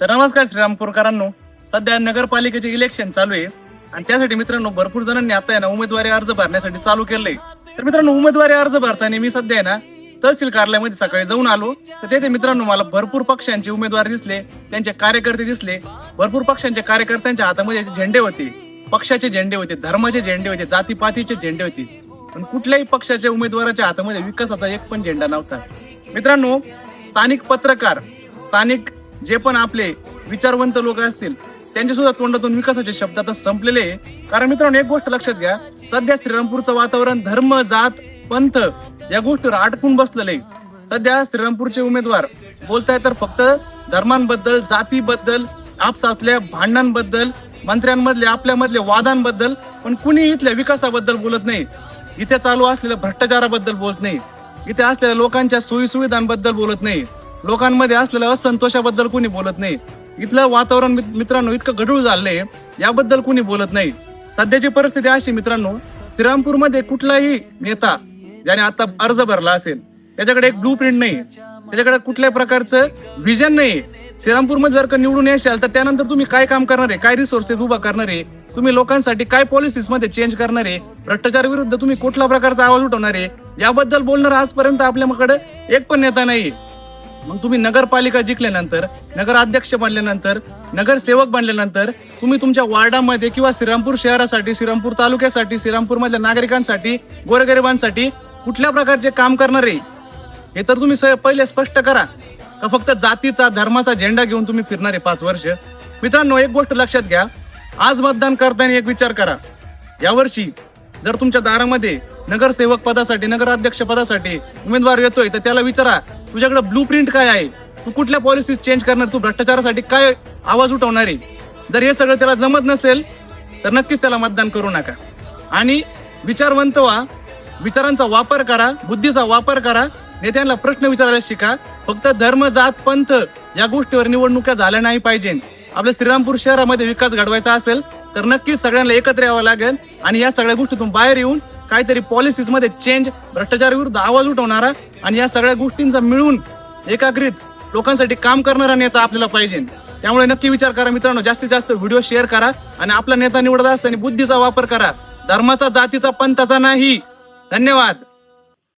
तर नमस्कार श्रीरामपूरकरांनो, सध्या नगरपालिकेचे इलेक्शन चालू आहे आणि त्यासाठी मित्रांनो भरपूर जणांनी आता आहे ना उमेदवारी अर्ज भरण्यासाठी चालू केलंय. तर मित्रांनो उमेदवारी अर्ज भरताना मी सध्या आहे ना तहसील कार्यालयामध्ये सकाळी जाऊन आलो. तर तिथे मित्रांनो मला भरपूर पक्षांचे उमेदवार दिसले, त्यांचे कार्यकर्ते दिसले. भरपूर पक्षांच्या कार्यकर्त्यांच्या हातामध्ये झेंडे होते, पक्षाचे झेंडे होते, धर्माचे झेंडे होते, जातीपातीचे झेंडे होते. पण कुठल्याही पक्षाच्या उमेदवाराच्या हातामध्ये विकासाचा एक पण झेंडा नव्हता. मित्रांनो, स्थानिक पत्रकार, स्थानिक जे पण आपले विचारवंत लोक असतील त्यांच्या सुद्धा तोंडातून विकासाचे शब्द आता संपलेले आहे. कारण मित्रांनो एक गोष्ट लक्षात घ्या, सध्या श्रीरामपूरचं वातावरण धर्म, जात, पंथ या गोष्टीवर अडकून बसलेलं आहे. सध्या श्रीरामपूरचे उमेदवार बोलताय तर फक्त धर्मांबद्दल, जातीबद्दल, आपसातल्या भांडणांबद्दल, मंत्र्यांमधले आपल्यामधले वादांबद्दल, पण कुणी इथल्या विकासाबद्दल बोलत नाही. इथे चालू असलेल्या भ्रष्टाचाराबद्दल बोलत नाही. इथे असलेल्या लोकांच्या सोयी सुविधांबद्दल बोलत नाही. लोकांमध्ये असलेल्या असंतोषाबद्दल कोणी बोलत नाही. इथलं वातावरण मित्रांनो इतकं गढूळ झालंय, याबद्दल कोणी बोलत नाही. सध्याची परिस्थिती अशी मित्रांनो, श्रीरामपूरमध्ये कुठलाही नेता ज्याने आता अर्ज भरला असेल त्याच्याकडे एक ब्लू प्रिंट नाही, त्याच्याकडे कुठल्याही प्रकारचं व्हिजन नाही. श्रीरामपूरमध्ये जर का निवडून येशाल तर त्यानंतर तुम्ही काय काम करणार आहे, काय रिसोर्सेस उभा करणार आहे, तुम्ही लोकांसाठी काय पॉलिसीज मध्ये चेंज करणार आहे, भ्रष्टाचार विरुद्ध तुम्ही कुठल्या प्रकारचा आवाज उठवणार आहे, याबद्दल बोलणार आजपर्यंत आपल्याकडे एक पण नेता नाही. मग तुम्ही नगरपालिका जिंकल्यानंतर, नगराध्यक्ष बनल्यानंतर, नगरसेवक बनल्यानंतर तुम्ही तुमच्या वार्डामध्ये किंवा श्रीरामपूर शहरासाठी, श्रीरामपूर तालुक्यासाठी, श्रीरामपूर मधल्या नागरिकांसाठी, गोरगरिबांसाठी कुठल्या प्रकारचे काम करणार आहे हे तर तुम्ही पहिले स्पष्ट करा. का फक्त जातीचा, धर्माचा झेंडा घेऊन तुम्ही फिरणार आहे 5 वर्ष? मित्रांनो एक गोष्ट लक्षात घ्या, आज मतदान करताना एक विचार करा. यावर्षी जर तुमच्या दारामध्ये नगरसेवक पदासाठी, नगराध्यक्ष पदासाठी उमेदवार येतोय तर त्याला विचारा, तुझ्याकडे ब्लू प्रिंट काय आहे, तू कुठल्या पॉलिसीज चेंज करणार, तू भ्रष्टाचारासाठी काय आवाज उठवणार आहे. जर हे सगळं त्याला जमत नसेल तर नक्कीच त्याला मतदान करू नका. आणि विचारवंत व्हा, विचारांचा वापर करा, बुद्धीचा वापर करा, नेत्यांना प्रश्न विचारायला शिका. फक्त धर्म, जात, पंथ या गोष्टीवर निवडणुका झाल्या नाही पाहिजे. आपल्या श्रीरामपूर शहरामध्ये विकास घडवायचा असेल तर नक्कीच सगळ्यांना एकत्र यावं लागेल आणि या सगळ्या गोष्टीतून बाहेर येऊन काहीतरी पॉलिसीज मध्ये चेंज, भ्रष्टाचार विरुद्ध आवाज उठवणारा आणि या सगळ्या गोष्टींचा मिळून एकाग्रित लोकांसाठी काम करणारा नेता आपल्याला पाहिजे. त्यामुळे नक्की विचार करा मित्रांनो, जास्तीत जास्त व्हिडिओ शेअर करा आणि आपला नेता निवडत असताना बुद्धीचा वापर करा, धर्माचा, जातीचा, पंथाचा नाही. धन्यवाद.